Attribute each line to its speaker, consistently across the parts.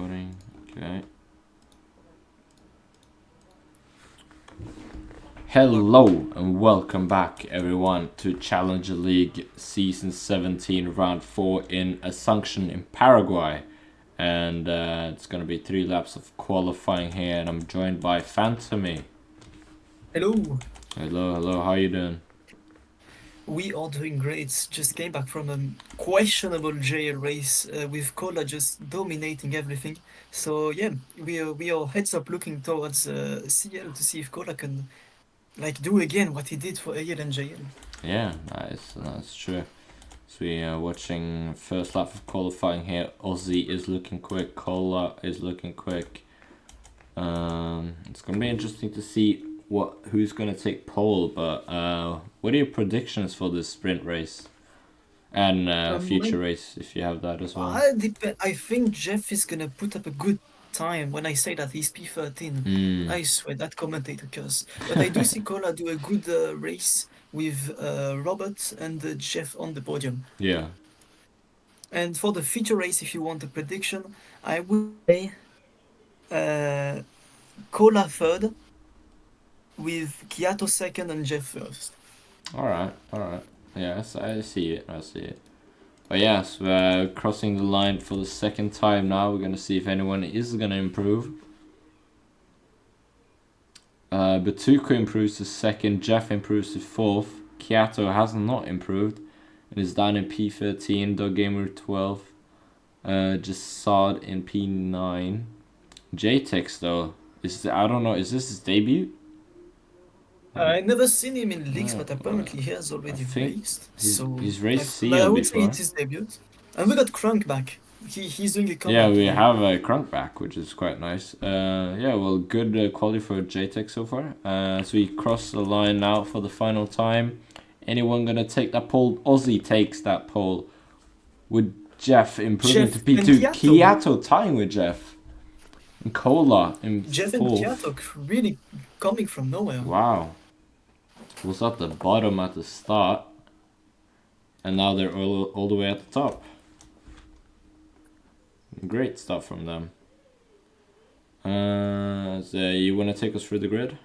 Speaker 1: recording. Okay. Hello and welcome back everyone to Challenger League Season 17 Round 4 in Asunción in Paraguay. And it's gonna be 3 laps of qualifying here, and I'm joined by Phantomy.
Speaker 2: Hello.
Speaker 1: Hello, how you doing?
Speaker 2: We are doing great. Just came back from a questionable JL race with Cola just dominating everything. So yeah, we are heads up looking towards CL to see if Cola can like do again what he did for AL and JL.
Speaker 1: Yeah, that's true. So we are watching first lap of qualifying here. Aussie is looking quick, Cola is looking quick. It's gonna be interesting to see who's gonna take pole. But what are your predictions for this sprint race and future race, if you have that as well?
Speaker 2: I think Jeff is gonna put up a good time. When I say that he's P13, I swear that commentator curse. But I do see Cola do a good race with Robert and Jeff on the podium.
Speaker 1: Yeah.
Speaker 2: And for the feature race, if you want a prediction, I would say uh, Cola third with Kiato second and Jeff first.
Speaker 1: All right. Yes, I see it. But yes, we're crossing the line for the second time now. We're gonna see if anyone is gonna improve. Batuko improves to second, Jeff improves to fourth, Kiato has not improved and is down in P13, Dog Gamer 12, Jasad in P9. JTEX though, I don't know, is this his debut?
Speaker 2: I never seen him in leagues, but apparently he has
Speaker 1: I
Speaker 2: already
Speaker 1: think
Speaker 2: raced. So
Speaker 1: he's raced
Speaker 2: I
Speaker 1: CL
Speaker 2: would say
Speaker 1: before.
Speaker 2: it's his debut. And we got Crunk back. He's doing a
Speaker 1: Yeah,
Speaker 2: comeback
Speaker 1: we
Speaker 2: now.
Speaker 1: have a Crunk back, which is quite nice. Yeah, well, good quality for JTEX so far. So we cross the line now for the final time. Anyone gonna take that pole? Aussie takes that pole. With Jeff improving to
Speaker 2: Jeff and
Speaker 1: P2.
Speaker 2: Kiato.
Speaker 1: Kiato tying with Jeff. And Cola in
Speaker 2: Jeff and
Speaker 1: fourth.
Speaker 2: Kiato really coming from nowhere.
Speaker 1: Wow. Was at the bottom at the start. And now they're all the way at the top. Great stuff from them. So you want to take us through the grid?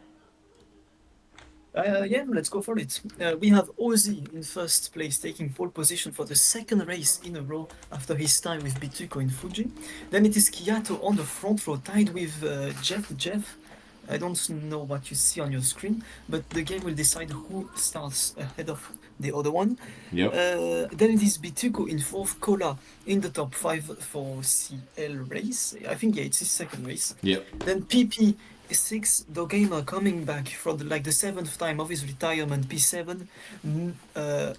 Speaker 2: Yeah, let's go for it. We have Ozzy in first place, taking pole position for the second race in a row after his time with Bituko in Fuji. Then it is Kiato on the front row, tied with Jeff. I don't know what you see on your screen, but the game will decide who starts ahead of the other one.
Speaker 1: Yep.
Speaker 2: Then it is Bituko in fourth, Cola in the top 5 for CL race. I think, yeah, it's his second race.
Speaker 1: Yep.
Speaker 2: Then PP6, the gamer coming back for the seventh time of his retirement, P7.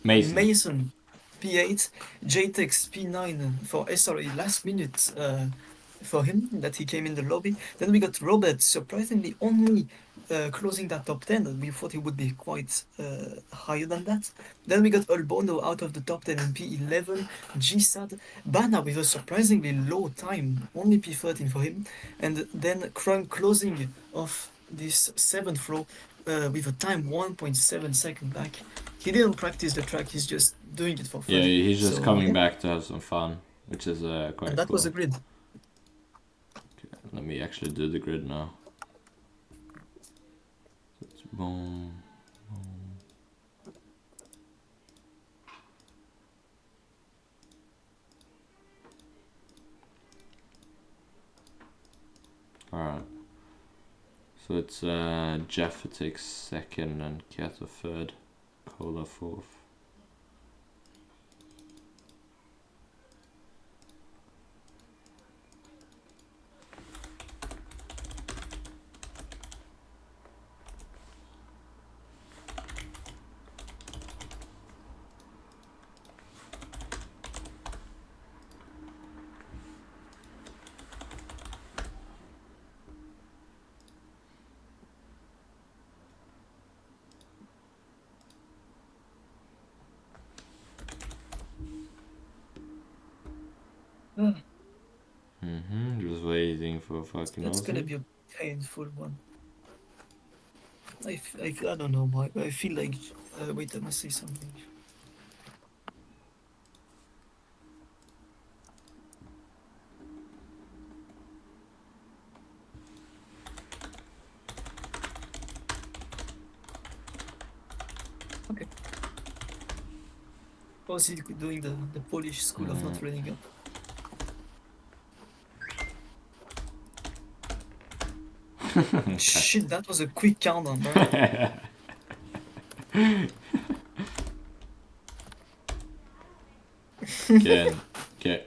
Speaker 2: Mason P8, JTEX P9 for SRA last minute for him that he came in the lobby. Then we got Robert, surprisingly only closing that top 10. We thought he would be quite higher than that. Then we got Olbono out of the top 10 in P11, GSAD, Bana with a surprisingly low time, only P13 for him, and then Krung closing off this 7th row with a time 1.7 second back. He didn't practice the track, he's just doing it for fun.
Speaker 1: Yeah, he's just coming back to have some fun, which is quite
Speaker 2: and that
Speaker 1: cool.
Speaker 2: was the grid.
Speaker 1: Okay, let me actually do the grid now. It's boom. Alright. So it's Jeff who takes second and Kiato third, Cola fourth. Just waiting for fucking
Speaker 2: That's gonna
Speaker 1: Aussie.
Speaker 2: be a painful one. I don't know why, but I feel like. Wait, I must say something. Ozzy doing the Polish school of not running up. Shit, that was a quick countdown, bro.
Speaker 1: Okay. Okay.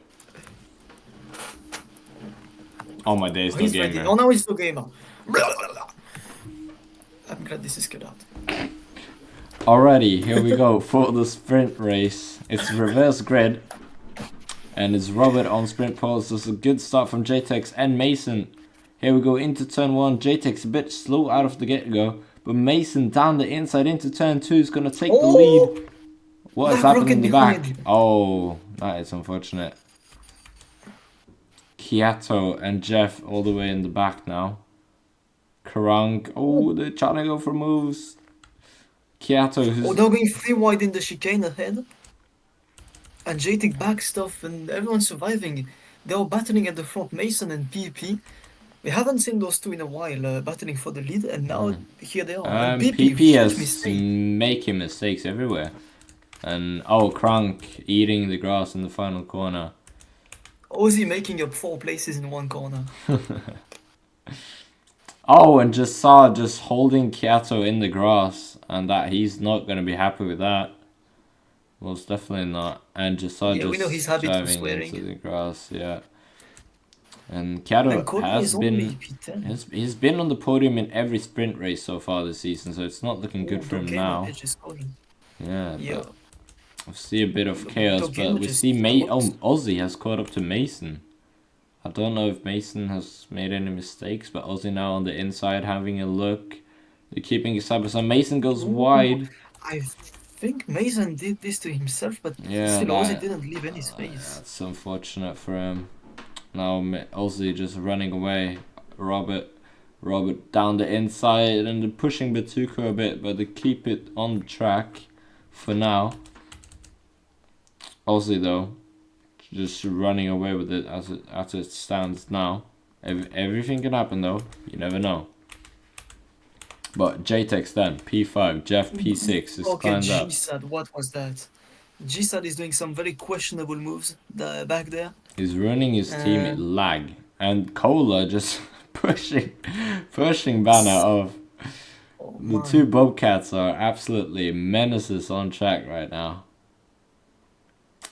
Speaker 1: Oh my days,
Speaker 2: Oh,
Speaker 1: no
Speaker 2: he's ready.
Speaker 1: gamer.
Speaker 2: Oh, now he's no gamer. I'm glad this is cut out.
Speaker 1: Alrighty, here we go for the sprint race. It's reverse grid. And it's Robert on sprint poles. This is a good start from JTEX and Mason. Here we go into turn 1. JTEX a bit slow out of the get-go. But Mason down the inside into turn 2 is going to take the lead. What is happening in the back? Oh, that is unfortunate. Kiato and Jeff all the way in the back now. Karang. Oh, they're trying to go for moves. Kiato.
Speaker 2: Oh, they're going 3 wide in the chicane ahead. And JTEC back stuff and everyone's surviving. They are battling at the front, Mason and PP. We haven't seen those two in a while battling for the lead, and now here they are. And PP,
Speaker 1: PP has
Speaker 2: mistake.
Speaker 1: making mistakes everywhere. And oh, Krank eating the grass in the final corner.
Speaker 2: Ozzy making up 4 places in one corner.
Speaker 1: Oh, and just holding Kiato in the grass, and that he's not going to be happy with that. Most definitely not. And just
Speaker 2: we know his habit of
Speaker 1: driving
Speaker 2: swearing
Speaker 1: into the grass, yeah. And Kiato has been he's been on the podium in every sprint race so far this season, so it's not looking good for him now. Yeah, but we see a bit of chaos, but we see Ozzy has caught up to Mason. I don't know if Mason has made any mistakes, but Ozzy now on the inside having a look. They're keeping it side by side. Mason goes wide.
Speaker 2: I think Mason did this to himself, but still Ozzy didn't leave any space.
Speaker 1: That's unfortunate for him. Now Ozzy just running away. Robert down the inside, and they're pushing Batuko a bit, but they keep it on the track for now. Ozzy though, just running away with it as it stands now. Everything can happen though. You never know. But JTEX then P5, Jeff P6 is climbed up.
Speaker 2: GSAD, what was that? GSAD is doing some very questionable moves back there.
Speaker 1: He's running his team in lag, and Cola just pushing Banner off. The two Bobcats are absolutely menaces on track right now.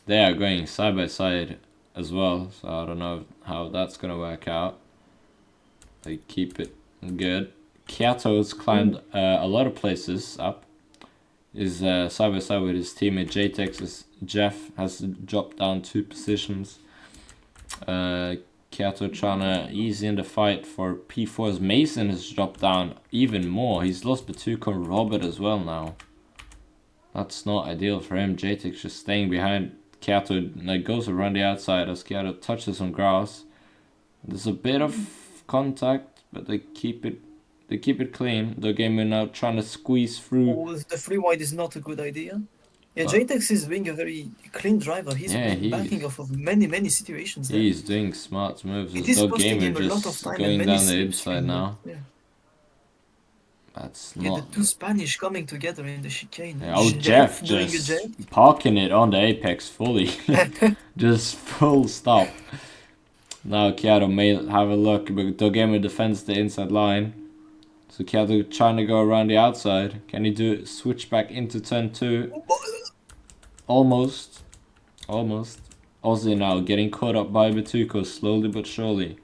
Speaker 1: They are going side by side as well, so I don't know how that's gonna work out. They keep it good. Kiato's climbed a lot of places up. Is side by side with his teammate JTEX. Jeff has dropped down 2 positions. Kiato trying to ease in the fight for P4's Mason has dropped down even more. He's lost Batuko and Robert as well now. That's not ideal for him. JTEX just staying behind. Kiato goes around the outside as Kiato touches some grass. There's a bit of contact, but they keep it clean. The gamer now trying to squeeze through.
Speaker 2: Oh, the 3 wide is not a good idea. Yeah, JTEX is being a very clean driver. He's backing off of many situations there.
Speaker 1: He's doing smart moves. The gamer just going down the inside now.
Speaker 2: Yeah.
Speaker 1: That's not...
Speaker 2: the 2 Spanish coming together in the chicane.
Speaker 1: Yeah, Jeff just parking it on the apex fully. Just full stop. Now Kiato may have a look, but the gamer defends the inside line. So Kiato trying to go around the outside. Can he do it? Switch back into turn 2? Almost. Ozzy now getting caught up by Batuko slowly but surely.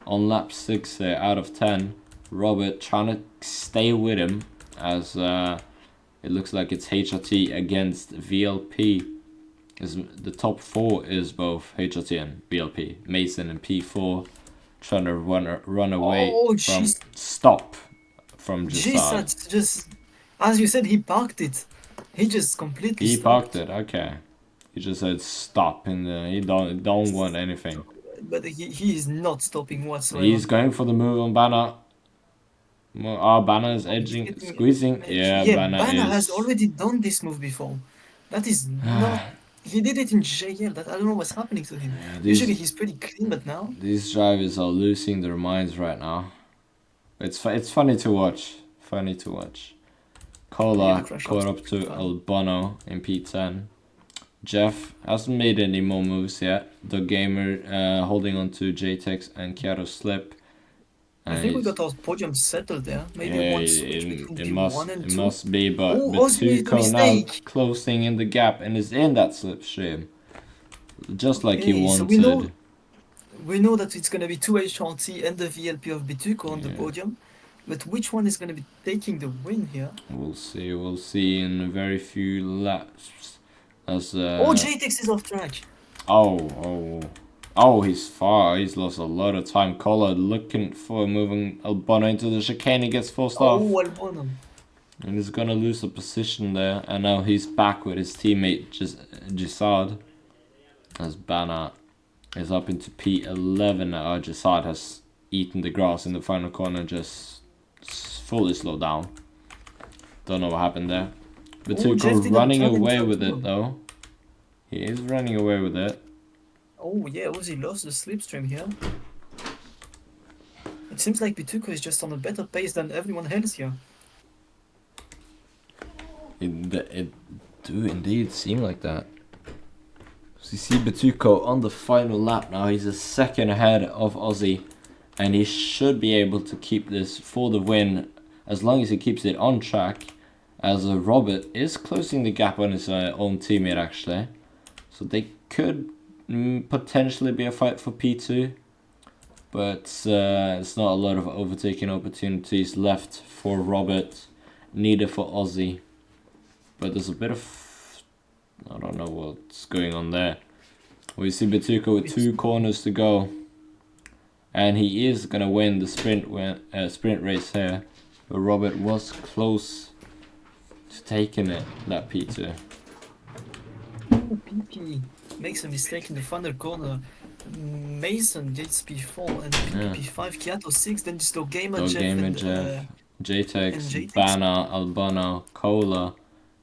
Speaker 1: On lap 6 there out of 10. Robert trying to stay with him as it looks like it's HRT against VLP. The top 4 is both HRT and VLP. Mason and P4 trying to run away from stop from
Speaker 2: GSAD. Just as you said, he parked it. He just completely
Speaker 1: parked it. Okay, he just said stop, and he don't want anything.
Speaker 2: But he is not stopping whatsoever.
Speaker 1: He's going for the move on Banner. Banner is edging, squeezing. Yeah, Banner
Speaker 2: has already done this move before. That is not... He did it in JL. I don't know what's happening to him. Yeah, usually he's pretty clean, but now...
Speaker 1: These drivers are losing their minds right now. It's funny to watch. Cola caught up to Albano in P10. Jeff hasn't made any more moves yet. The gamer holding on to JTEX and Kiato's slip.
Speaker 2: I think we got our podium settled there. Maybe
Speaker 1: Yeah,
Speaker 2: one switch between
Speaker 1: it
Speaker 2: P1 and 2.
Speaker 1: must be, but
Speaker 2: Oh, Ozzy made a
Speaker 1: Batuko now
Speaker 2: mistake.
Speaker 1: closing in the gap and is in that slipstream. Just like he
Speaker 2: Okay, so
Speaker 1: wanted.
Speaker 2: we know that it's gonna be 2 HRT and the VLP of Bituko on the podium. But which one is gonna be taking the win here?
Speaker 1: We'll see in a very few laps. As
Speaker 2: Oh, JTX is off track.
Speaker 1: Oh, he's far. He's lost a lot of time. Kola looking for moving Albano into the chicane. He gets forced off.
Speaker 2: Oh, Albano.
Speaker 1: And he's gonna lose the position there. And now he's back with his teammate Gisard. As Bana is up into P11 now. Gisard has eaten the grass in the final corner. Just fully slowed down. Don't know what happened there. Batuko running away with it though. He is running away with it.
Speaker 2: Oh yeah, Ozzy lost the slipstream here. It seems like Bituko is just on a better pace than everyone else here.
Speaker 1: It do indeed seem like that. So you see Batuko on the final lap now. He's a second ahead of Ozzy. And he should be able to keep this for the win as long as he keeps it on track. As Robert is closing the gap on his own teammate actually. So they could potentially be a fight for P2. But it's not a lot of overtaking opportunities left for Robert. Neither for Ozzy. But there's a bit of... I don't know what's going on there. We see Batuko with 2 corners to go. And he is going to win the sprint race here. But Robert was close to taking it, that P2.
Speaker 2: Oh, PP makes a mistake in the final corner. Mason gets P4 and P5, Kiato 6, then just Gamer, Jeff,
Speaker 1: JTEX, Bana, Albano, Kola,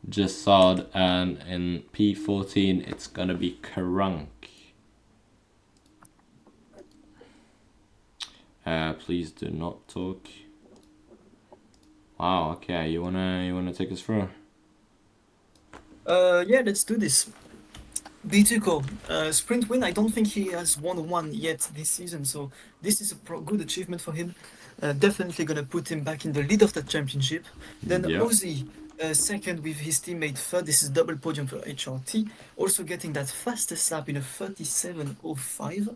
Speaker 1: Gisard, and in P14 it's gonna be Karunk. Please do not talk. Wow, okay, you wanna take us through?
Speaker 2: Yeah, let's do this. Bituko, sprint win. I don't think he has won one yet this season, so this is a good achievement for him. Definitely gonna put him back in the lead of the championship. Then Ozzy, second with his teammate third. This is double podium for HRT. Also getting that fastest lap in a 37.05.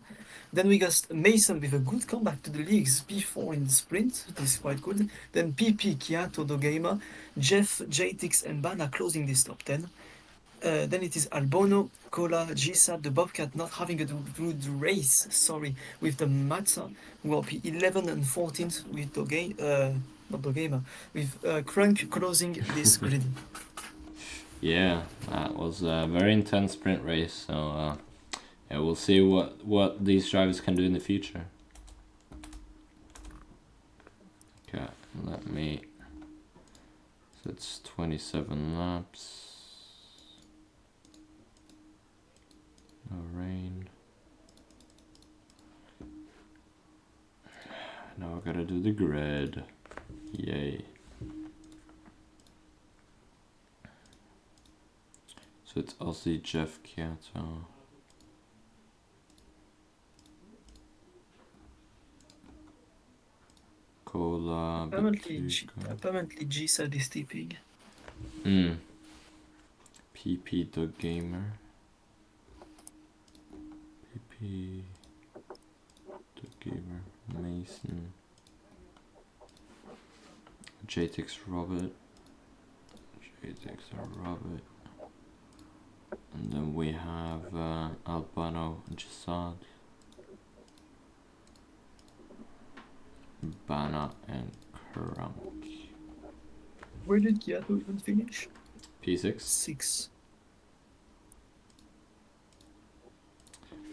Speaker 2: Then we got Mason with a good comeback to the leagues, P4 in the sprint. This is quite good. Then PP, Kiato, Gamer, Jeff, JTX, and Bana closing this top 10. Then it is Albono, Kola, Gisad, the Bobcat not having a good race, with the Matza, who will be 11 and 14th with not Gamer, with Crunk closing this grid.
Speaker 1: Yeah, that was a very intense sprint race, so yeah, we'll see what these drivers can do in the future. Okay, let me... So it's 27 laps. No rain. Now I gotta do the grid. Yay. So it's Ozzy, Jeff, Kiato. Kola.
Speaker 2: Apparently G-Side is tipping.
Speaker 1: PP the Gamer. PP the Gamer. Mason. JTX Robert. And then we have Albano and Gisard. Bana and Krunk.
Speaker 2: Where did Kiato even finish?
Speaker 1: P6.
Speaker 2: 6.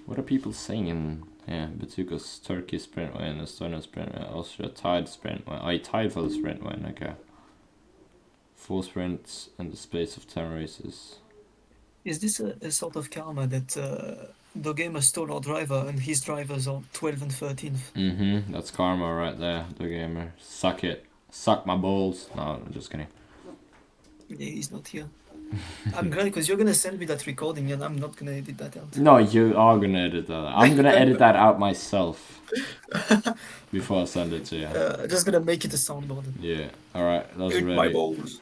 Speaker 1: What are people saying in Batuko's Turkey sprint win, Estonia sprint win, Austria tied sprint win? I tied for the sprint win, okay. 4 sprints in the space of 10 races.
Speaker 2: Is this a sort of karma that the gamer stole our driver and his drivers are 12 and 13th?
Speaker 1: That's karma right there, the gamer. Suck it. Suck my balls. No, I'm just kidding.
Speaker 2: Yeah, he's not here. I'm glad because you're gonna send me that recording and I'm not gonna edit that out.
Speaker 1: No, you are gonna edit that. I'm gonna edit that out myself before I send it to you.
Speaker 2: Just gonna make it a soundboard.
Speaker 1: Yeah. All right. That's
Speaker 2: Eat my
Speaker 1: ready.
Speaker 2: balls.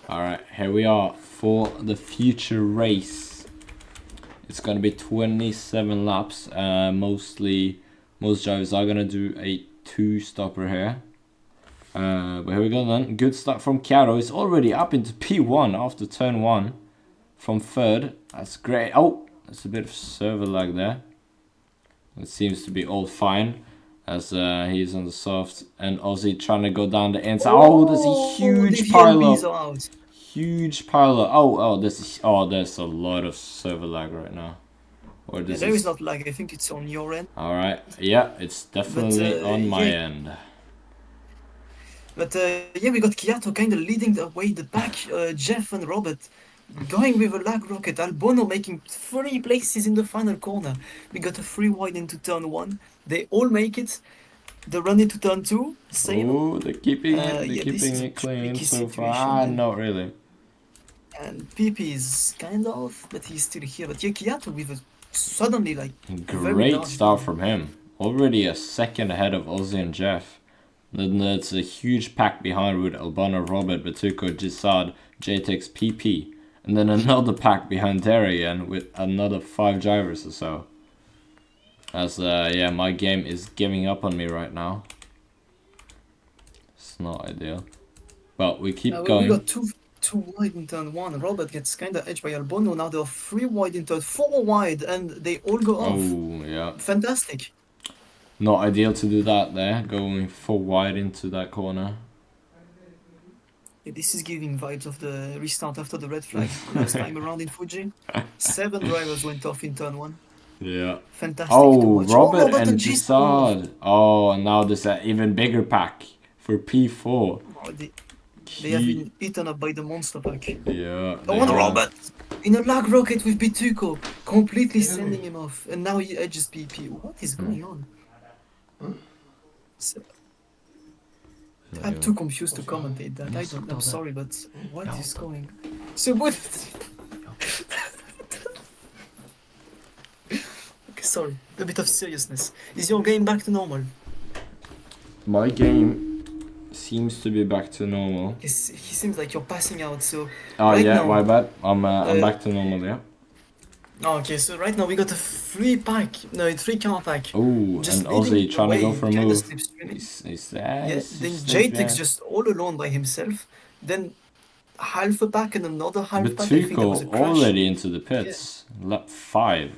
Speaker 1: All right. Here we are for the future race. It's gonna be 27 laps. Most drivers are gonna do a 2-stopper here. But here we go then. Good start from Chiaro. He's already up into P1 after turn 1 from 3rd. That's great. Oh, there's a bit of server lag there. It seems to be all fine as he's on the soft. And Ozzy trying to go down the inside. Oh, there's a huge pile up. Huge pile up. There's a lot of server lag right now. Or
Speaker 2: Yeah, there is not lag. I think it's on your end.
Speaker 1: All right. Yeah, it's definitely on my end.
Speaker 2: But yeah, we got Kiato kind of leading the way the back. Jeff and Robert going with a lag rocket. Albono making 3 places in the final corner. We got a 3 wide into turn 1. They all make it. They run into turn 2. Same.
Speaker 1: Oh, they're keeping it clean so far. Not really.
Speaker 2: And PP is kind of, but he's still here. But yeah, Kiato with a suddenly like
Speaker 1: great start from him. Already a second ahead of Ozzy and Jeff. Then there's a huge pack behind with Albano, Robert, Batuko, Jisad, JTX, PP. And then another pack behind there again with another 5 drivers or so. As yeah, my game is giving up on me right now. It's not ideal. But we keep going.
Speaker 2: We got two wide in turn 1. Robert gets kind of edged by Albono. Now there are 3 wide in turn 4 wide, and they all go off.
Speaker 1: Oh, yeah.
Speaker 2: Fantastic.
Speaker 1: Not ideal to do that there, going 4 wide into that corner.
Speaker 2: Yeah, this is giving vibes of the restart after the red flag last time around in Fuji. 7 drivers went off in turn 1.
Speaker 1: Yeah.
Speaker 2: Fantastic.
Speaker 1: Oh, Robert and Gisard. Oh, and now there's an even bigger pack for P4.
Speaker 2: Oh, they have been eaten up by the monster pack.
Speaker 1: Yeah.
Speaker 2: Oh, Robert! In a lag rocket with Bituko, completely sending him off. And now he edges PP. What is going on? So, I'm too confused to commentate that. I'm sorry, but what is going? So what? Okay, sorry. A bit of seriousness. Is your game back to normal?
Speaker 1: My game seems to be back to normal.
Speaker 2: He seems like you're passing out. So.
Speaker 1: Oh right yeah, now, my bad. I'm back to normal. Yeah.
Speaker 2: Okay, so right now we got a 3 car pack.
Speaker 1: Oh, and Ozzy trying to go for a move. He's there.
Speaker 2: Yeah, then JTX just all alone by himself. Then half a pack and another half pack.
Speaker 1: Batuko already into the pits. Yeah. Lap 5.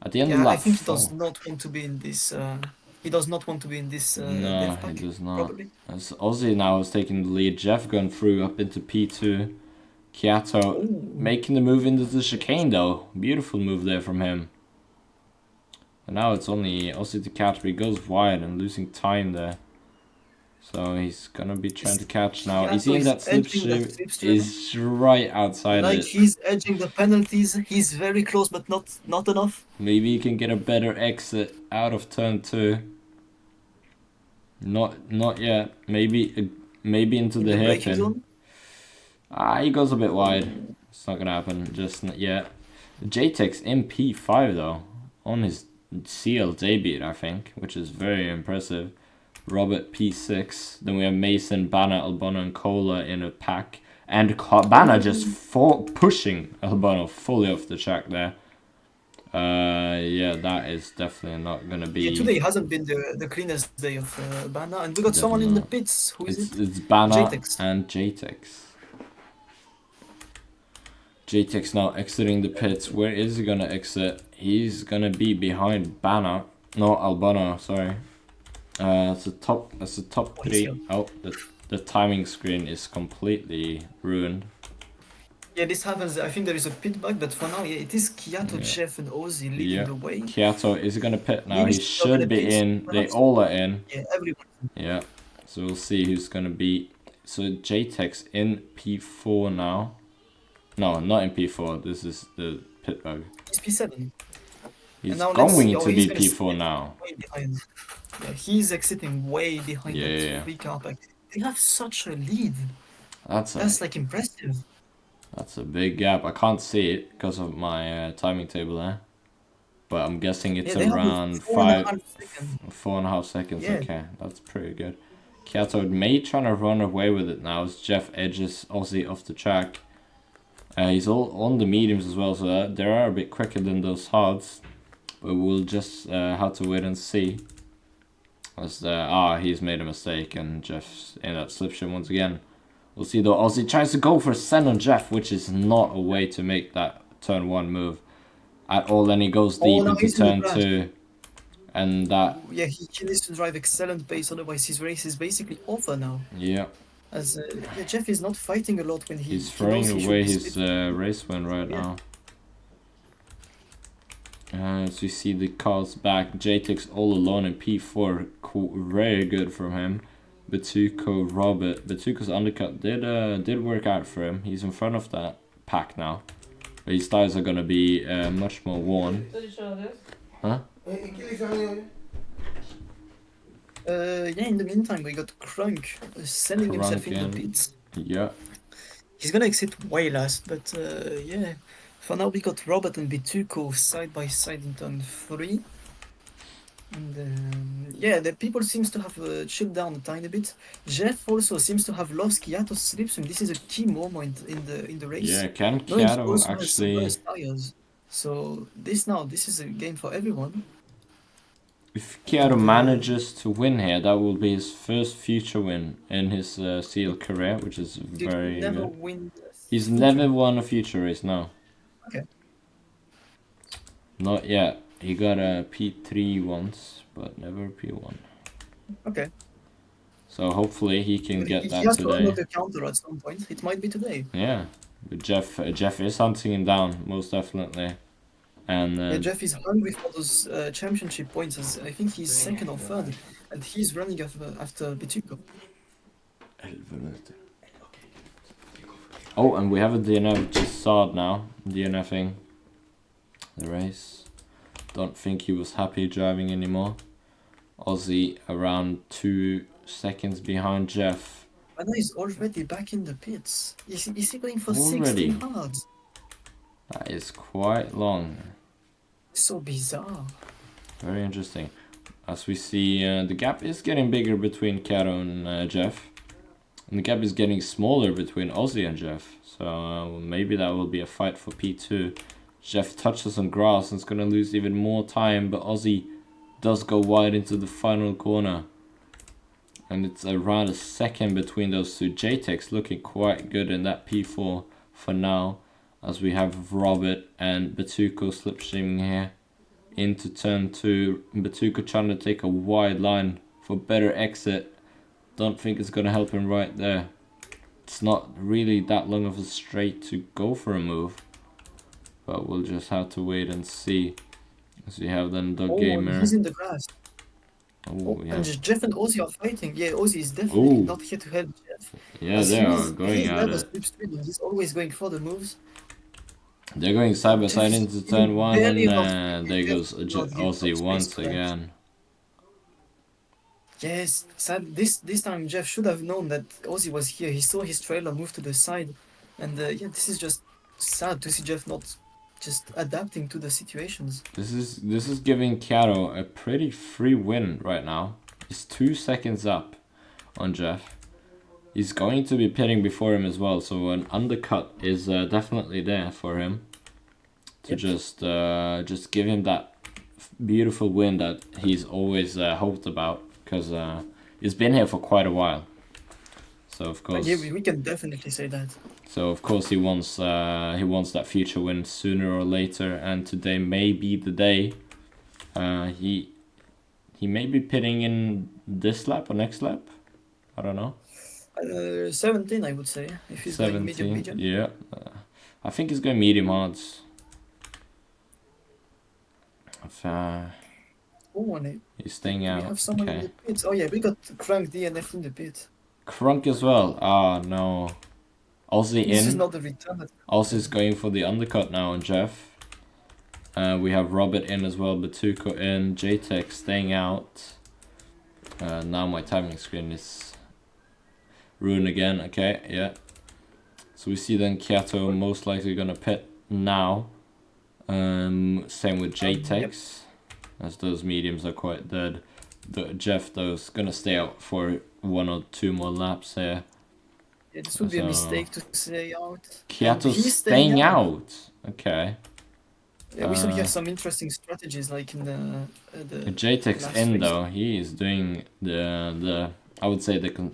Speaker 1: At the end of lap 4.
Speaker 2: I think he does not want to be in this. He does not want to be in this.
Speaker 1: No,
Speaker 2: pack,
Speaker 1: he does not.
Speaker 2: Probably.
Speaker 1: As Ozzy now is taking the lead. Jeff going through up into P2. Kiato making the move into the chicane though. Beautiful move there from him. And now it's only Ozzy to catch, but he goes wide and losing time there. So he's gonna be trying to catch now. Is he in that slipstream? He's right outside
Speaker 2: like
Speaker 1: it.
Speaker 2: He's edging the penalties. He's very close, but not enough.
Speaker 1: Maybe he can get a better exit out of turn 2. Not yet. Maybe into the hairpin. He goes a bit wide. It's not gonna happen just yet. JTEX in P5 though, on his CL debut, I think, which is very impressive. Robert P6. Then we have Mason, Bana, Albano, and Cola in a pack, and Bana just pushing Albano fully off the track there. Yeah, that is definitely not gonna be.
Speaker 2: Yeah, today hasn't been the cleanest day of Bana, and we got someone in the pits. Who is it?
Speaker 1: It's Bana
Speaker 2: JTEX.
Speaker 1: and JTEX. JTEX now exiting the pits. Where is he gonna exit? He's gonna be behind Bana. No, Albano, sorry. That's the top 3. Oh, the timing screen is completely ruined.
Speaker 2: Yeah, this happens. I think there is a pit bug, but for now, yeah, it is Kiato, Jeff, and Ozzy leading the way.
Speaker 1: Kiato is gonna pit now. He should be in. They all are in.
Speaker 2: Yeah, everyone.
Speaker 1: Yeah, so we'll see who's gonna be. So JTEX in P4 now. No, not in P4. This is the pit bug.
Speaker 2: He's P7.
Speaker 1: He's going to be P4 now.
Speaker 2: Yeah, he's exiting way behind the 3 car pack. They have such a lead. That's like impressive.
Speaker 1: That's a big gap. I can't see it because of my timing table there. But I'm guessing it's
Speaker 2: Yeah, they have
Speaker 1: around
Speaker 2: 4.5 seconds.
Speaker 1: 4.5 seconds.
Speaker 2: Yeah.
Speaker 1: Okay, that's pretty good. Kyato may trying to run away with it now as Jeff edges Aussie off the track. He's all on the mediums as well, so they are a bit quicker than those hards. But we'll just have to wait and see. As he's made a mistake and Jeff's in that slipstream once again. We'll see though. Aussie tries to go for a send on Jeff, which is not a way to make that turn 1 move at all. Then he goes deep
Speaker 2: now
Speaker 1: into
Speaker 2: he's in the
Speaker 1: turn
Speaker 2: crash.
Speaker 1: 2. And that...
Speaker 2: Yeah, he needs to drive excellent pace, otherwise his race is basically over now.
Speaker 1: Yeah.
Speaker 2: As Jeff is not fighting a lot when
Speaker 1: he's throwing away his race win right now. As we see the cars back, JTX all alone in P4, very good from him. Batuko, Robert. Batuko's undercut did work out for him. He's in front of that pack now. But his tires are gonna be much more worn. Huh?
Speaker 2: Yeah, in the meantime, we got Crunk sending himself in the pits.
Speaker 1: Yeah.
Speaker 2: He's gonna exit way last, but yeah. For now, we got Robert and Bituko side by side in turn 3. And yeah, the people seems to have chilled down a tiny bit. Jeff also seems to have lost Kiato's slipstream. This is a key moment in the race.
Speaker 1: Yeah, can Kiato actually...
Speaker 2: tires. So this is a game for everyone.
Speaker 1: If Kiato manages to win here, that will be his first future win in his CL career, which is very good. He's never won a future race, no.
Speaker 2: Okay.
Speaker 1: Not yet. He got a P3 once, but never a P1.
Speaker 2: Okay.
Speaker 1: So hopefully he can get that today.
Speaker 2: He has to unlock a counter at some point. It might be today.
Speaker 1: Yeah, but Jeff is hunting him down, most definitely. And
Speaker 2: yeah, Jeff is hungry for those championship points. As I think he's second or third, and he's running after Bituko.
Speaker 1: Oh, and we have a DNF just saw it now. DNFing the race. Don't think he was happy driving anymore. Aussie around 2 seconds behind Jeff.
Speaker 2: And he's already back in the pits. Is he going for 16 hards?
Speaker 1: That is quite long.
Speaker 2: So bizarre.
Speaker 1: Very interesting. As we see, the gap is getting bigger between Kato and Jeff. And the gap is getting smaller between Aussie and Jeff. So maybe that will be a fight for P2. Jeff touches on grass and is going to lose even more time. But Aussie does go wide into the final corner. And it's around a second between those two. JTEX looking quite good in that P4 for now. As we have Robert and Batuko slipstreaming here into turn 2. Batuko trying to take a wide line for better exit. Don't think it's going to help him right there. It's not really that long of a straight to go for a move. But we'll just have to wait and see. As we have then Doug Gamer.
Speaker 2: He's in the grass.
Speaker 1: Yeah.
Speaker 2: And Jeff and Ozzy are fighting. Yeah, Ozzy is definitely not here to help Jeff.
Speaker 1: Yeah, they are going at it.
Speaker 2: He's always going for the moves.
Speaker 1: They're going side by side into turn 1, and there goes Ozzy once again.
Speaker 2: Yes, sad. This time Jeff should have known that Ozzy was here. He saw his trailer move to the side, and yeah, this is just sad to see Jeff not just adapting to the situations.
Speaker 1: This is giving Kato a pretty free win right now. He's 2 seconds up on Jeff. He's going to be pitting before him as well, so an undercut is definitely there for him to just give him that beautiful win that he's always hoped about, because he's been here for quite a while. So of course,
Speaker 2: yeah, we can definitely say that.
Speaker 1: So of course he wants that future win sooner or later, and today may be the day. He may be pitting in this lap or next lap. I don't know.
Speaker 2: 17, I would say, if he's
Speaker 1: 17,
Speaker 2: going medium.
Speaker 1: Yeah, I think he's going medium hards. He's staying out.
Speaker 2: We have someone in the pits. Oh yeah, we got Crunk DNF in the pit.
Speaker 1: Crunk as well. Ah, no. Aussie in.
Speaker 2: This is not the return.
Speaker 1: Aussie's going for the undercut now on Jeff. We have Robert in as well, Batuko in, JTEX staying out. Now my timing screen is ruined again. Okay, yeah. So we see then Kyato most likely gonna pit now. Same with JTEX, as those mediums are quite dead. Jeff though is gonna stay out for 1 or 2 more laps here.
Speaker 2: Yeah, this would be a mistake to stay out.
Speaker 1: Kyato's staying out. Okay.
Speaker 2: Yeah, we saw here some interesting strategies, like in the
Speaker 1: JTEX
Speaker 2: last
Speaker 1: in
Speaker 2: race.
Speaker 1: though, he is doing the I would say the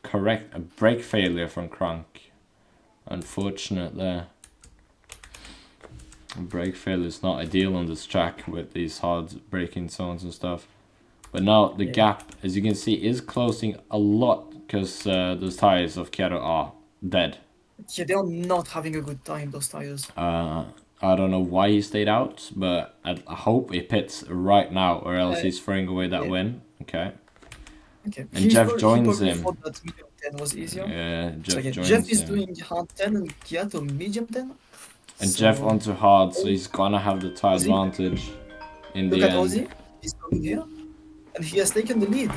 Speaker 1: correct brake failure from Kronk. Unfortunate there. Brake failure is not ideal on this track with these hard braking zones and stuff. But now the gap, as you can see, is closing a lot because those tires of Kyato are dead.
Speaker 2: Yeah, they are not having a good time, those tires.
Speaker 1: I don't know why he stayed out, but I hope he pits right now, or else he's throwing away that win. Okay.
Speaker 2: Okay.
Speaker 1: And Jeff joins him.
Speaker 2: Thought that medium 10 was easier.
Speaker 1: Yeah, Jeff joins
Speaker 2: Jeff is
Speaker 1: him.
Speaker 2: doing hard 10 and Kyato medium 10.
Speaker 1: And Jeff onto hard, so he's gonna have the tire advantage in the end.
Speaker 2: Look at Ozzy, he's coming here, and he has taken the lead.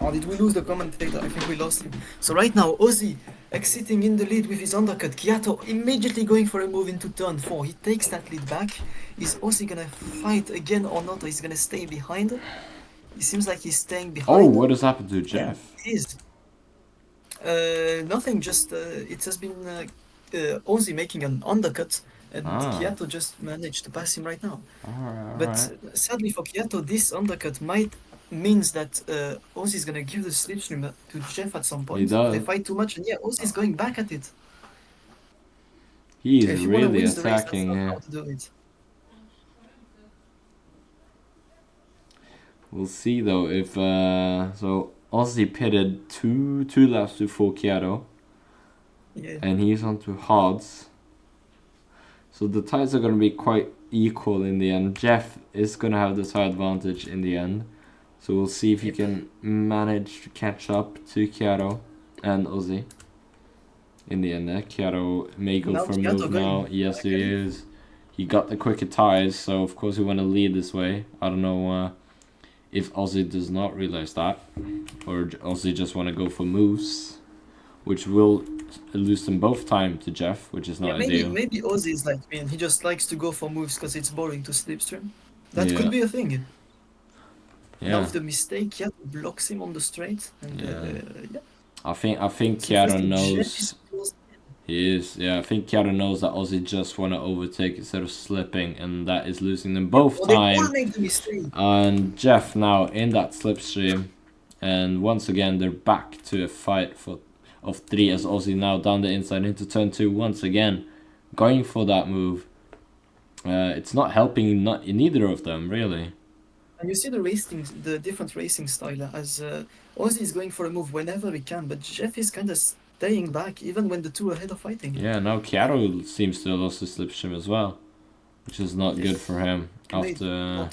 Speaker 2: Oh, did we lose the commentator? I think we lost him. So right now, Ozzy exiting in the lead with his undercut. Kyato immediately going for a move into turn 4. He takes that lead back. Is Ozzy gonna fight again or not, or he's gonna stay behind? It seems like he's staying behind.
Speaker 1: Oh, what has happened to Jeff?
Speaker 2: It is. Nothing, just it has been Ozzy making an undercut, and Kyato just managed to pass him right now. But sadly for Kyato, this undercut means that Ozzy is gonna give the slipstream to Jeff at some point. They fight too much, and yeah, Ozzy is going back at it.
Speaker 1: He is really attacking.
Speaker 2: How to do it.
Speaker 1: We'll see though if so Ozzy pitted two laps before Kyato.
Speaker 2: Yeah.
Speaker 1: And he's onto hards. So the tires are gonna be quite equal in the end. Jeff is gonna have the tire advantage in the end. So we'll see if he can manage to catch up to Kyato and Ozzy. In the end there. Kyato may go for a move now. Yes he is. He got the quicker tires, so of course we want to lead this way. I don't know if Ozzy does not realize that, or Ozzy just want to go for moves, which will lose them both time to Jeff, which is not ideal.
Speaker 2: Maybe Ozzy is like me, and he just likes to go for moves because it's boring to slipstream. That could be a thing.
Speaker 1: Yeah.
Speaker 2: Now if the mistake, Kyato blocks him on the straight, and
Speaker 1: I think Kyato knows. He is, I think Kyato knows that Ozzy just want to overtake instead of slipping, and that is losing them both time.
Speaker 2: They all make the mistake.
Speaker 1: And Jeff now in that slipstream, and once again they're back to a fight of 3 as Ozzy now down the inside into turn 2 once again, going for that move. It's not helping neither of them really.
Speaker 2: And you see the different racing style, as Ozzy is going for a move whenever he can, but Jeff is kind of staying back even when the two ahead are fighting.
Speaker 1: Yeah, now Kyato seems to have lost the slipstream as well, which is not good for him after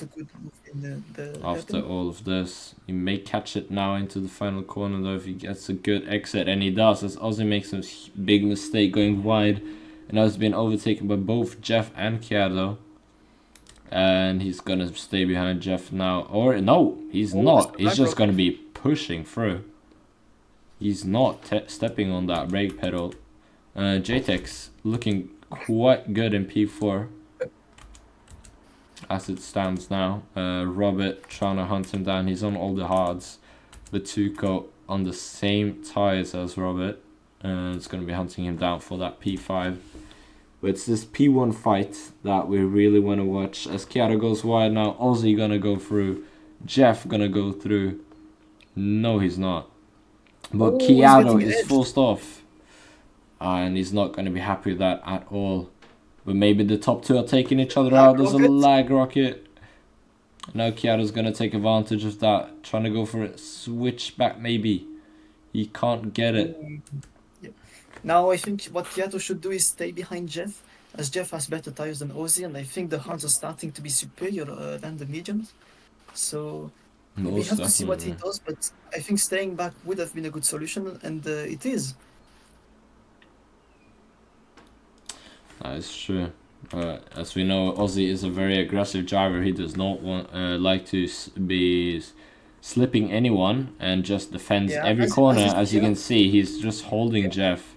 Speaker 1: all of this. He may catch it now into the final corner though if he gets a good exit, and he does, as Ozzy makes a big mistake going wide, and now he's been overtaken by both Jeff and Kyato. And he's gonna stay behind Jeff now, or no, he's not. He's just gonna be pushing through. He's not stepping on that brake pedal. JTEX looking quite good in P4 as it stands now. Robert trying to hunt him down. He's on all the hards. Batuko on the same tires as Robert. It's gonna be hunting him down for that P5. But it's this P1 fight that we really want to watch. As Kyato goes wide now, Ozzy gonna go through. Jeff gonna go through. No, he's not. But Kyato is forced off. And he's not gonna be happy with that at all. But maybe the top 2 are taking each other out. There's a lag rocket. Now Kyato's gonna take advantage of that. Trying to go for a switch back maybe. He can't get it.
Speaker 2: Now I think what Kyato should do is stay behind Jeff, as Jeff has better tires than Ozzy, and I think the hards are starting to be superior than the mediums. So we have to see what he does, but I think staying back would have been a good solution, and it is.
Speaker 1: That is true. As we know, Ozzy is a very aggressive driver. He does not want like to be slipping anyone and just defends
Speaker 2: Yeah,
Speaker 1: every corner. As you
Speaker 2: yeah.
Speaker 1: can see, he's just holding Jeff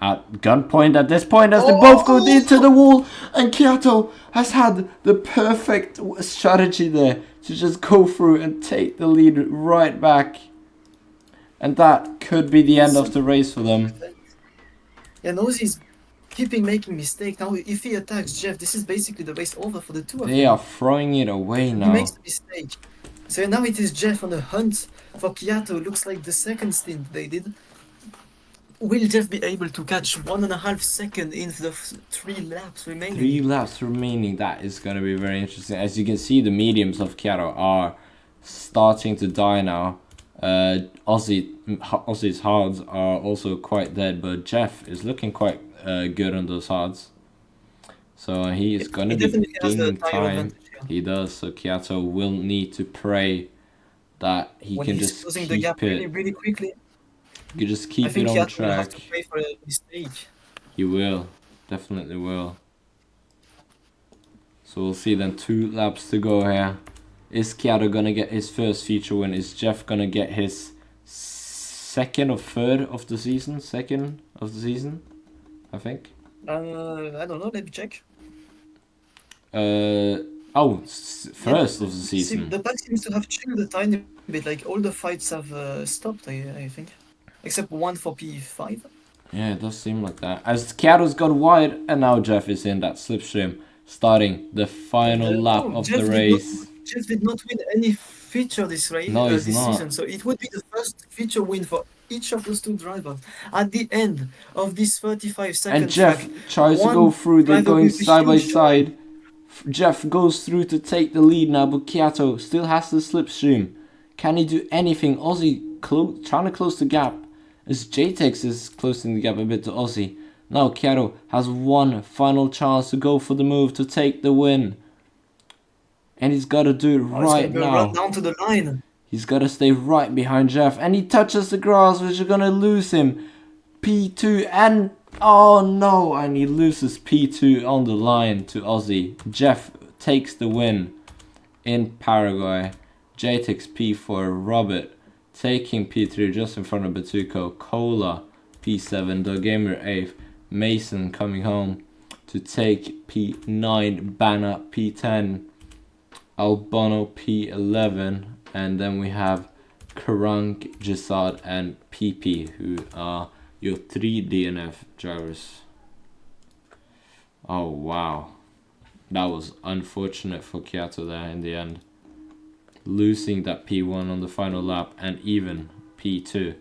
Speaker 1: at gunpoint at this point as they both go into the wall, and Kyato has had the perfect strategy there to just go through and take the lead right back, and that could be the end of the race for them.
Speaker 2: Yeah, Ozzy's keeping making mistakes. Now, if he attacks Jeff, this is basically the race over for the two of them.
Speaker 1: They are throwing it away
Speaker 2: He
Speaker 1: now.
Speaker 2: makes a mistake. So now it is Jeff on the hunt for Kyato. Looks like the second stint they did. Will Jeff be able to catch 1.5 seconds in the 3 laps remaining?
Speaker 1: 3 laps remaining. That is going to be very interesting. As you can see, the mediums of Kyato are starting to die now. Ozzy's hards are also quite dead, but Jeff is looking quite good on those hards. So he is going to be gaining time. He does. So Kyato will need to pray that he can just
Speaker 2: closing
Speaker 1: keep
Speaker 2: the gap
Speaker 1: it.
Speaker 2: really quickly.
Speaker 1: You just keep it on
Speaker 2: Kyato
Speaker 1: track.
Speaker 2: will have to pray for a mistake.
Speaker 1: He will, definitely will. So we'll see then. 2 laps to go here. Is Kyato gonna get his first feature win? Is Jeff gonna get his second or third of the season? Second of the season, I think.
Speaker 2: I don't know. Let me check.
Speaker 1: First of the season.
Speaker 2: The pack seems to have chilled a tiny bit. Like all the fights have stopped. I think, except one for P5.
Speaker 1: Yeah, it does seem like that. As Kyato's gone wide, and now Jeff is in that slipstream, starting the final lap of the race.
Speaker 2: Jeff did not win any feature this race this season, so it would be the first feature win for each of those 2 drivers. At the end of this 35 seconds,
Speaker 1: and Jeff tries to go through. They're going side by side. Jeff goes through to take the lead now, but Kyato still has the slipstream. Can he do anything? Ozzy trying to close the gap, as JTEX is closing the gap a bit to Ozzy. Now Kyato has one final chance to go for the move to take the win. And he's got to do it right now.
Speaker 2: Run down to the line.
Speaker 1: He's got to stay right behind Jeff. And he touches the grass, which is going to lose him. P2 and... oh no! And he loses P2 on the line to Ozzy. Jeff takes the win in Paraguay. JTEX P4. Robert taking P3 just in front of Batuco. Cola P7. Dogamer 8th. Mason coming home to take P9. Banna P10. Albano P11, and then we have Karank, Jasad, and PP, who are your 3 DNF drivers. Oh wow, that was unfortunate for Kyato there in the end, losing that P1 on the final lap, and even P2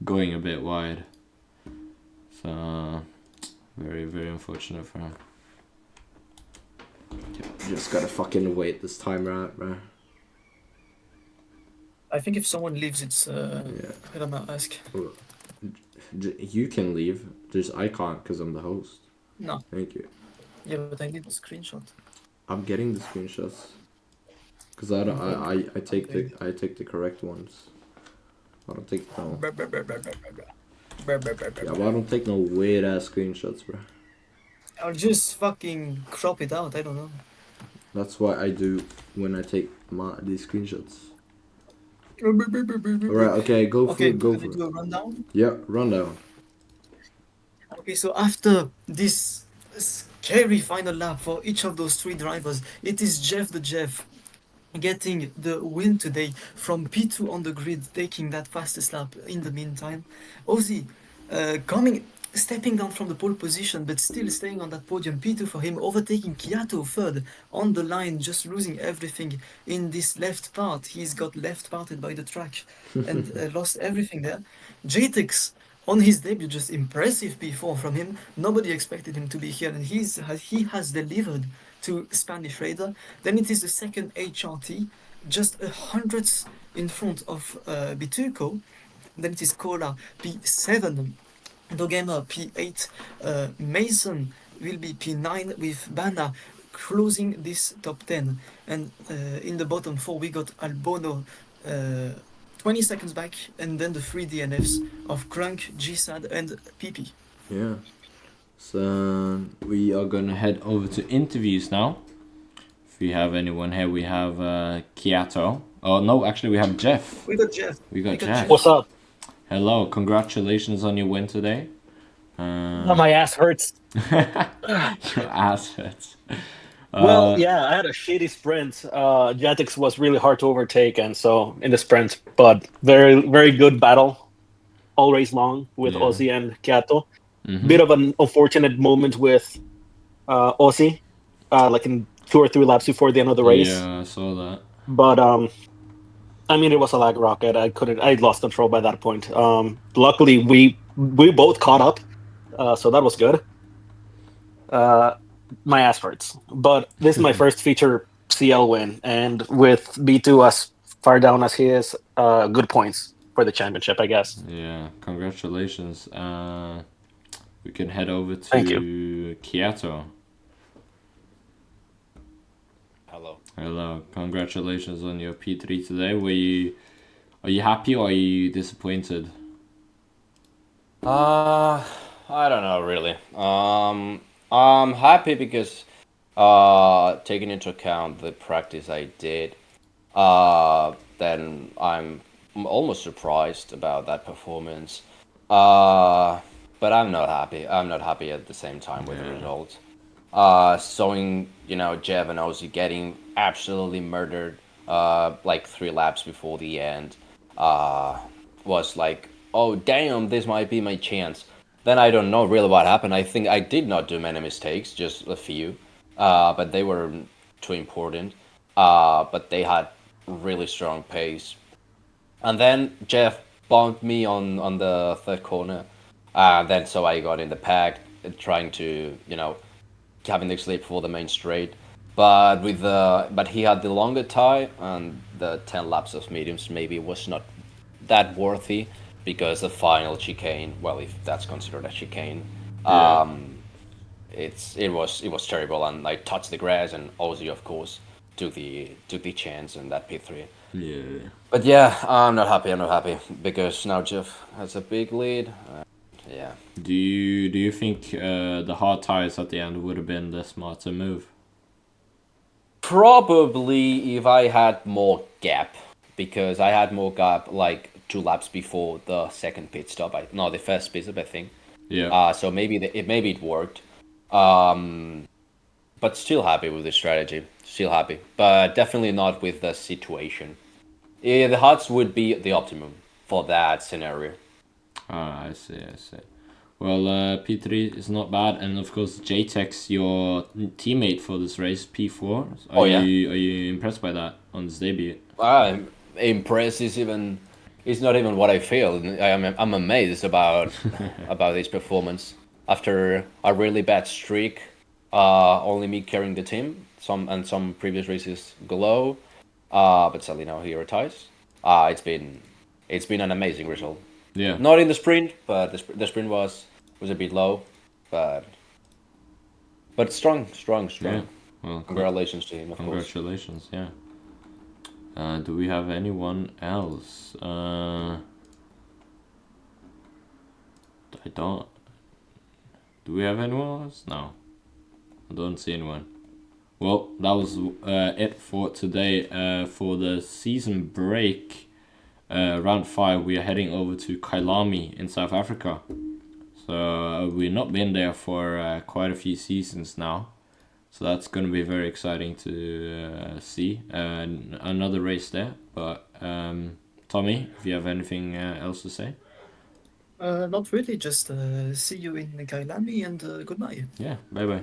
Speaker 1: going a bit wide. So very unfortunate for him. Just gotta fucking wait this time out, bro.
Speaker 2: I think if someone leaves, it's I don't know, ask.
Speaker 1: You can leave, just I can't because I'm the host.
Speaker 2: No.
Speaker 1: Thank you.
Speaker 2: Yeah, but I need the screenshot.
Speaker 1: I'm getting the screenshots. Cause I take the correct ones. I don't take no. Yeah, but I don't take no weird ass screenshots, bro.
Speaker 2: I'll just fucking crop it out. I don't know.
Speaker 1: That's what I do when I take these screenshots. Alright, okay, go for it. Go for it.
Speaker 2: Do a rundown?
Speaker 1: Yeah, rundown.
Speaker 2: Okay, so after this scary final lap for each of those 3 drivers, it is Jeff getting the win today from P2 on the grid, taking that fastest lap in the meantime. Ozzy stepping down from the pole position, but still staying on that podium. P2 for him, overtaking Kyato third on the line, just losing everything in this left part. He's got left parted by the track and lost everything there. JTEX on his debut, just impressive P4 from him. Nobody expected him to be here, and he has delivered to Spanish Raider. Then it is the second HRT, just 100th in front of Bituco. Then it is Cola P7, Dogamer P8, Mason will be P9 with Banna closing this top 10. And in the bottom 4 we got Albono 20 seconds back, and then the 3 DNFs of Crunk, GSAD and PP.
Speaker 1: Yeah. So we are gonna head over to interviews now. If we have anyone here, we have Kyato Oh no, actually we have Jeff.
Speaker 2: We got Jeff.
Speaker 1: We got Jeff.
Speaker 3: What's up?
Speaker 1: Hello, congratulations on your win today.
Speaker 3: Oh, my ass hurts.
Speaker 1: Your ass hurts.
Speaker 3: Well, yeah, I had a shitty sprint. Jetix was really hard to overtake, and so in the sprint, but very, very good battle all race long with
Speaker 1: Yeah.
Speaker 3: Ozzy and Kato.
Speaker 1: Mhm.
Speaker 3: Bit of an unfortunate moment with Ozzy, like in 2 or 3 laps before the end of the race.
Speaker 1: Yeah, I saw that.
Speaker 3: But I mean, it was a lag rocket. I lost control by that point. Luckily, we both caught up, so that was good. My ass hurts, but this is my first feature CL win, and with B2 as far down as he is, good points for the championship, I guess.
Speaker 1: Yeah, congratulations. We can head over
Speaker 3: Thank you.
Speaker 1: to Kyoto.
Speaker 4: Hello.
Speaker 1: Hello, congratulations on your P3 today. Are you happy or are you disappointed?
Speaker 4: I don't know really. I'm happy because taking into account the practice I did, then I'm almost surprised about that performance. But I'm not happy. I'm not happy at the same time with the results. Showing, Jeff and Ozzy getting absolutely murdered, like 3 laps before the end, was like, oh damn, this might be my chance. Then I don't know really what happened. I think I did not do many mistakes, just a few, but they were too important. But they had really strong pace. And then Jeff bumped me on the third corner. Then so I got in the pack, trying to, having the slip for the main straight. But he had the longer tie, and the 10 laps of mediums maybe was not that worthy because the final chicane, well, if that's considered a chicane,
Speaker 1: Yeah.
Speaker 4: it was terrible, and I touched the grass, and Ozzy of course took the chance in that P3.
Speaker 1: Yeah.
Speaker 4: But yeah, I'm not happy. I'm not happy because now Jeff has a big lead. Yeah.
Speaker 1: Do you think the hard tires at the end would have been the smarter move?
Speaker 4: Probably if I had more gap, because I had more gap like 2 laps before the second pit stop. No, the first pit stop, I think.
Speaker 1: Yeah.
Speaker 4: So maybe it worked. Um, but still happy with the strategy. Still happy, but definitely not with the situation. Yeah, the huts would be the optimum for that scenario.
Speaker 1: Ah, I see. I see. Well, P3 is not bad, and of course JTEX, your teammate for this race, P4.
Speaker 4: Oh yeah.
Speaker 1: Are you impressed by that on this debut?
Speaker 4: I'm impressed. It's not even what I feel. I'm amazed about his performance after a really bad streak. Only me carrying the team. Some previous races glow. But sadly now he retires. It's been an amazing result.
Speaker 1: Yeah.
Speaker 4: Not in the sprint, but the sprint was a bit low, but strong.
Speaker 1: Yeah. Well,
Speaker 4: Congratulations to him, of course.
Speaker 1: congratulations. Yeah. Do we have anyone else? I don't. Do we have anyone else? No. I don't see anyone. Well, that was it for today. For the season break, round 5, we are heading over to Kailami in South Africa. So we've not been there for quite a few seasons now. So that's going to be very exciting to see. Another race there. But Tommy, if you have anything else to say?
Speaker 2: Not really, just see you in Kailami and good night.
Speaker 1: Yeah, bye bye.